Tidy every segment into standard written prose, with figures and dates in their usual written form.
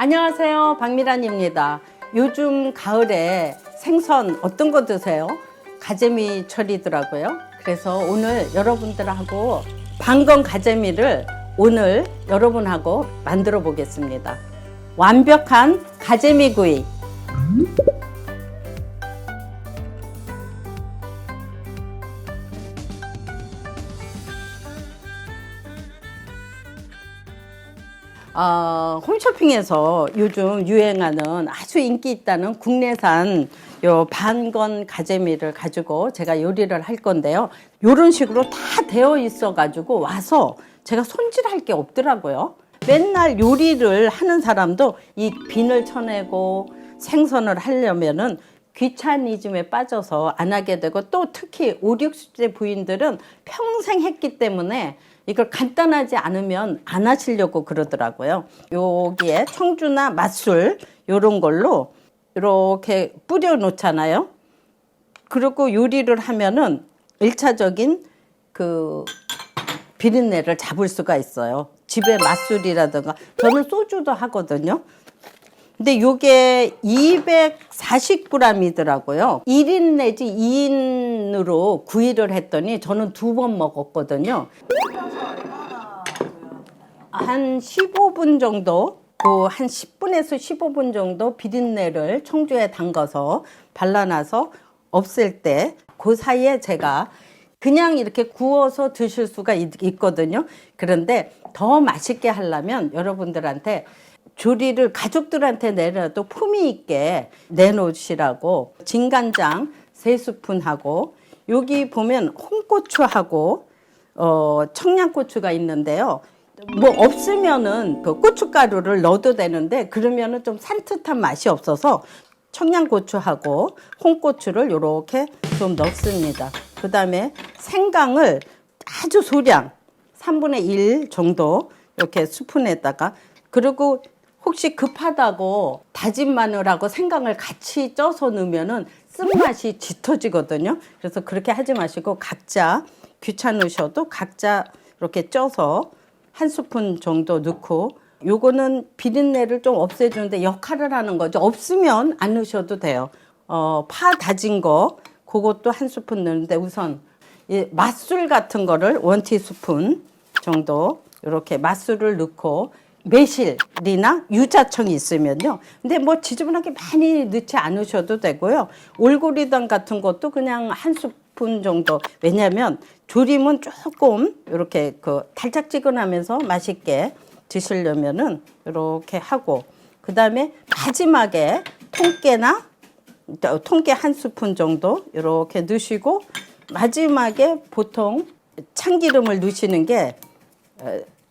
안녕하세요, 박미란입니다. 요즘 가을에 생선 어떤 거 드세요? 가재미철이더라고요. 그래서 오늘 여러분들하고 방건 가재미를 오늘 여러분하고 만들어 보겠습니다. 완벽한 가재미 구이. 홈쇼핑에서 요즘 유행하는 아주 인기 있다는 국내산 요 반건 가재미를 가지고 제가 요리를 할 건데요. 요런 식으로 다 되어 있어 가지고 와서 제가 손질할 게 없더라고요. 맨날 요리를 하는 사람도 이 비늘 쳐내고 생선을 하려면은 귀차니즘에 빠져서 안 하게 되고, 또 특히 5, 60대 부인들은 평생 했기 때문에 이걸 간단하지 않으면 안 하시려고 그러더라고요. 여기에 청주나 맛술 요런 걸로 이렇게 뿌려 놓잖아요. 그리고 요리를 하면은 1차적인 그 비린내를 잡을 수가 있어요. 집에 맛술이라든가, 저는 소주도 하거든요. 근데 요게 240g이더라고요. 1인 내지 2인으로 구이를 했더니 저는 2번 먹었거든요. 한 15분 정도, 한 10분에서 15분 정도 비린내를 청주에 담가서 발라놔서 없앨 때, 그 사이에 제가 그냥 이렇게 구워서 드실 수가 있거든요. 그런데 더 맛있게 하려면 여러분들한테 조리를 가족들한테 내려도 품위 있게 내놓으시라고 진간장 3스푼하고, 여기 보면 홍고추하고 청양고추가 있는데요. 뭐 없으면은 그 고춧가루를 넣어도 되는데, 그러면은 좀 산뜻한 맛이 없어서 청양고추하고 홍고추를 이렇게 좀 넣습니다. 그 다음에 생강을 아주 소량 3분의 1 정도 이렇게 스푼에다가, 그리고 혹시 급하다고 다진 마늘하고 생강을 같이 쪄서 넣으면은 쓴맛이 짙어지거든요. 그래서 그렇게 하지 마시고 각자 귀찮으셔도 각자 이렇게 쪄서 1스푼 정도 넣고, 요거는 비린내를 좀 없애주는데 역할을 하는 거죠. 없으면 안 넣으셔도 돼요. 파 다진 거 그것도 1스푼 넣는데, 우선 이 맛술 같은 거를 1티스푼 정도 이렇게 맛술을 넣고, 매실이나 유자청이 있으면요. 근데 뭐 지저분하게 많이 넣지 않으셔도 되고요. 올고리당 같은 것도 그냥 1스푼 정도. 왜냐면 조림은 조금 이렇게 그 달짝지근하면서 맛있게 드시려면은 이렇게 하고, 그 다음에 마지막에 통깨 1스푼 정도 이렇게 넣으시고, 마지막에 보통 참기름을 넣으시는 게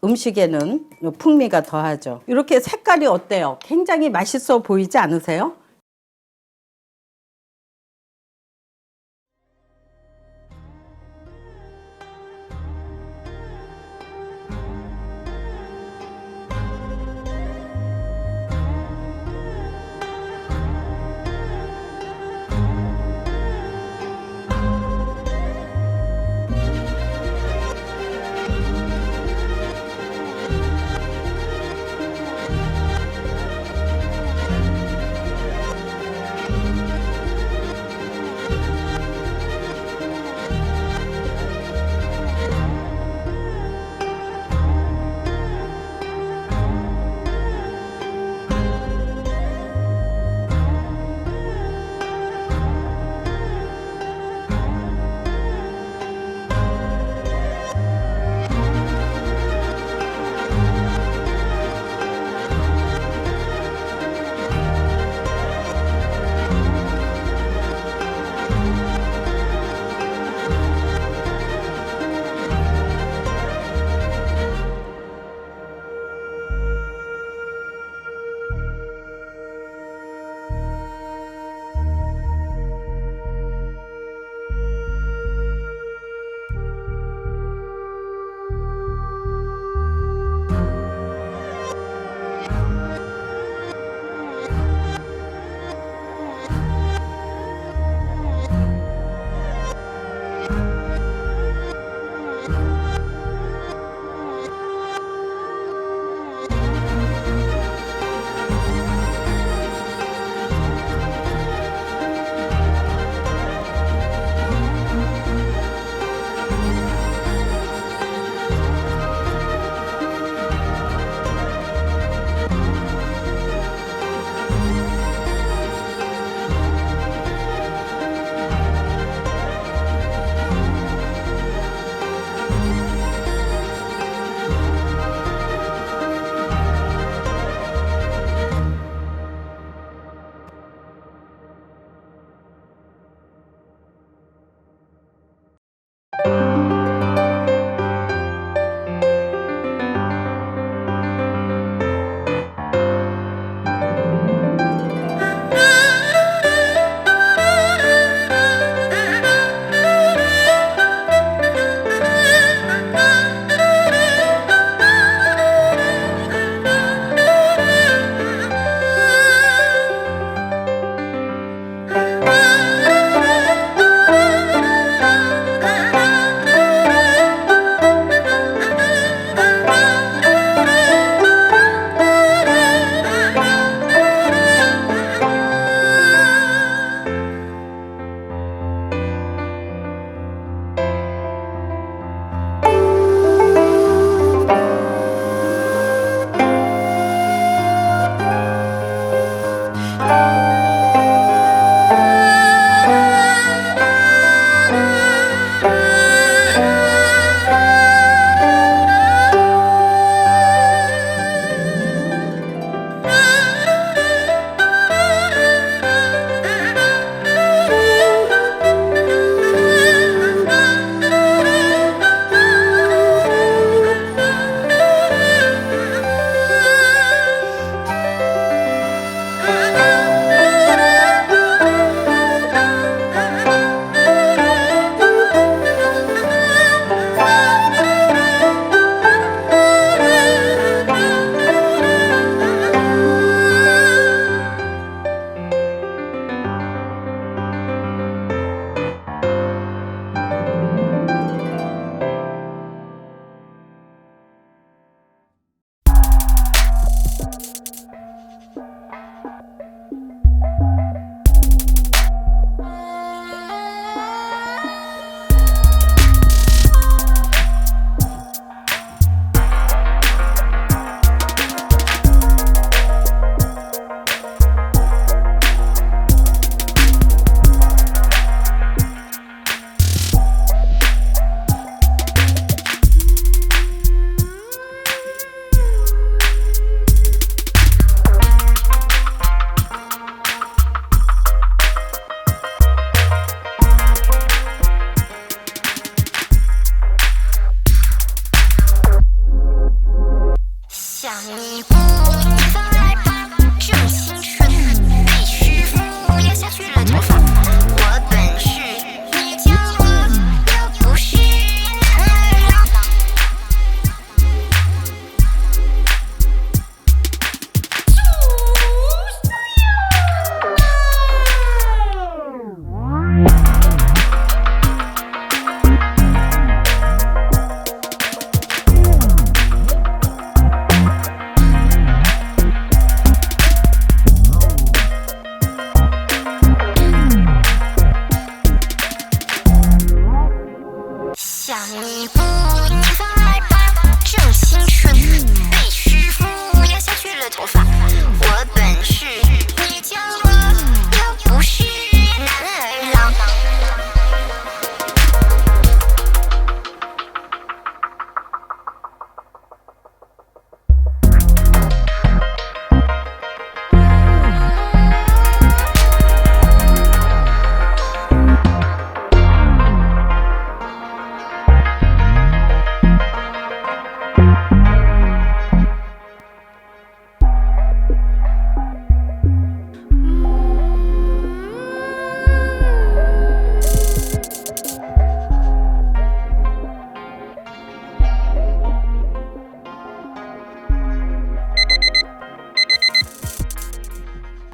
음식에는 풍미가 더하죠. 이렇게 색깔이 어때요? 굉장히 맛있어 보이지 않으세요?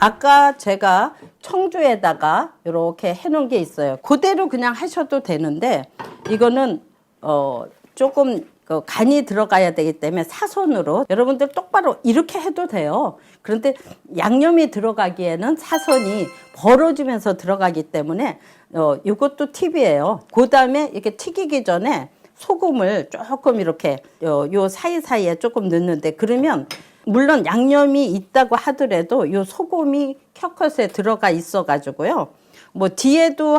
아까 제가 청주에다가 이렇게 해놓은 게 있어요. 그대로 그냥 하셔도 되는데 이거는 조금 간이 들어가야 되기 때문에 사선으로 여러분들 똑바로 이렇게 해도 돼요. 그런데 양념이 들어가기에는 사선이 벌어지면서 들어가기 때문에 이것도 팁이에요. 그 다음에 이렇게 튀기기 전에 소금을 조금 이렇게 요 사이사이에 조금 넣는데 그러면 물론 양념이 있다고 하더라도 요 소금이 켜컷에 들어가 있어 가지고요. 뭐 뒤에도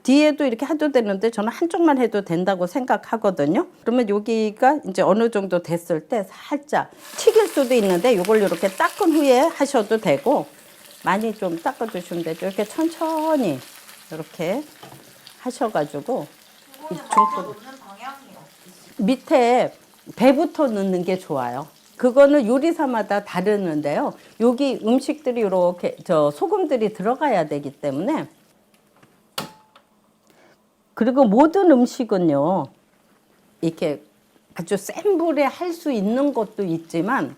이렇게 해도 되는데 저는 한쪽만 해도 된다고 생각하거든요. 그러면 여기가 이제 어느 정도 됐을 때 살짝 튀길 수도 있는데 이걸 이렇게 닦은 후에 하셔도 되고 많이 좀 닦아 주시면 되죠. 이렇게 천천히 이렇게 하셔가지고 이 중불 밑에 배부터 넣는 게 좋아요. 그거는 요리사마다 다르는데요. 여기 음식들이 이렇게 소금들이 들어가야 되기 때문에 그리고 모든 음식은요 이렇게 아주 센 불에 할 수 있는 것도 있지만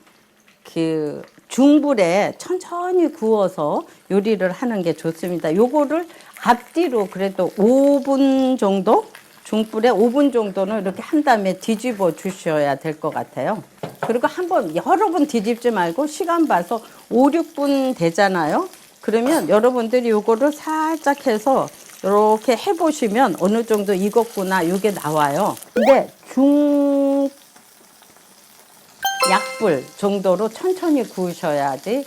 그 중불에 천천히 구워서 요리를 하는 게 좋습니다. 요거를 앞뒤로 그래도 5분 정도 중불에 5분 정도는 이렇게 한 다음에 뒤집어 주셔야 될 것 같아요. 그리고 한번 여러 번 뒤집지 말고 시간 봐서 5, 6분 되잖아요. 그러면 여러분들이 요거를 살짝 해서 이렇게 해보시면 어느 정도 익었구나 이게 나와요. 근데 약불 정도로 천천히 구우셔야지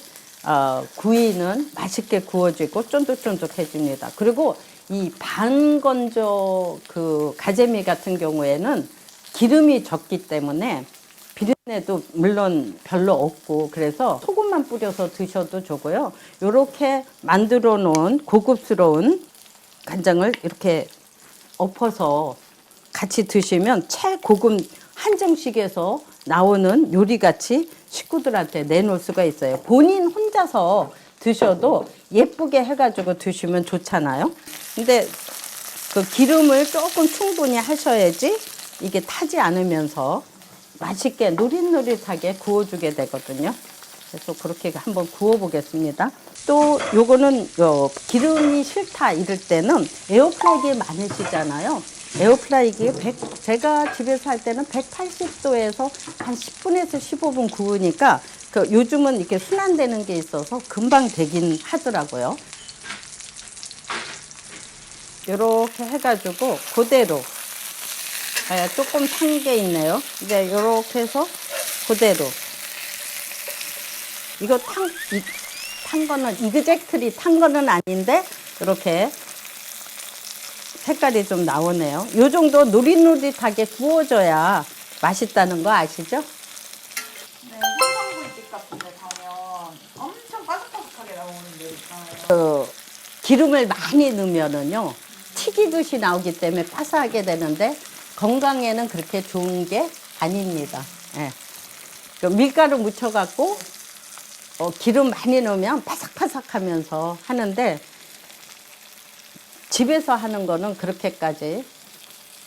구이는 맛있게 구워지고 쫀득쫀득해집니다. 그리고 이 반건조 그 가재미 같은 경우에는 기름이 적기 때문에 비린내도 물론 별로 없고 그래서 소금만 뿌려서 드셔도 좋고요. 이렇게 만들어 놓은 고급스러운 간장을 이렇게 엎어서 같이 드시면 최고급 한정식에서 나오는 요리같이 식구들한테 내놓을 수가 있어요. 본인 혼자서 드셔도 예쁘게 해가지고 드시면 좋잖아요. 근데 그 기름을 조금 충분히 하셔야지 이게 타지 않으면서 맛있게 노릇노릇하게 구워주게 되거든요. 그래서 그렇게 한번 구워보겠습니다. 또 요거는 기름이 싫다 이럴 때는 에어프라이기 많으시잖아요. 에어프라이기 제가 집에서 할 때는 180도에서 한 10분에서 15분 구우니까 요즘은 이렇게 순환되는 게 있어서 금방 되긴 하더라고요. 이렇게 해가지고 그대로 조금 탄 게 있네요. 이제 이렇게 해서 그대로 이거 탄 거는 이그젝트리 탄 거는 아닌데 이렇게 색깔이 좀 나오네요. 이 정도 노릇노릇하게 구워줘야 맛있다는 거 아시죠? 네, 생선구이집 같은 데 가면 엄청 바삭바삭하게 나오는데 있잖아요. 기름을 많이 넣으면은요 튀기듯이 나오기 때문에 바삭하게 되는데 건강에는 그렇게 좋은 게 아닙니다. 예. 밀가루 묻혀갖고 기름 많이 넣으면 바삭바삭하면서 하는데 집에서 하는 거는 그렇게까지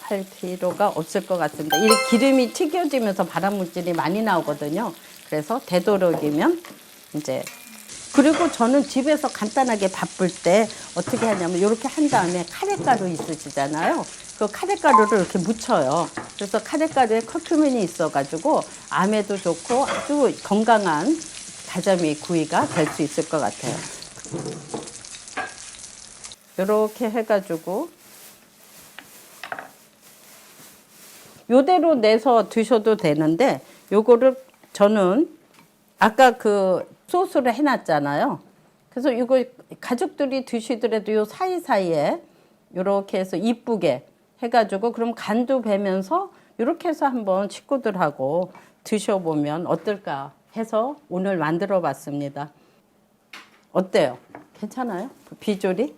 할 필요가 없을 것 같습니다. 이 기름이 튀겨지면서 발암물질이 많이 나오거든요. 그래서 되도록이면 이제 그리고 저는 집에서 간단하게 바쁠 때 어떻게 하냐면 이렇게 한 다음에 카레가루 있으시잖아요. 그 카레가루를 이렇게 묻혀요. 그래서 카레가루에 커큐민이 있어가지고 암에도 좋고 아주 건강한 가자미 구이가 될 수 있을 것 같아요. 이렇게 해가지고 요대로 내서 드셔도 되는데 요거를 저는 아까 그 소스를 해놨잖아요. 그래서 이거 가족들이 드시더라도 요 사이사이에 요렇게 해서 이쁘게 해가지고 그럼 간도 배면서 요렇게 해서 한번 식구들하고 드셔보면 어떨까 해서 오늘 만들어 봤습니다. 어때요? 괜찮아요? 비주얼이?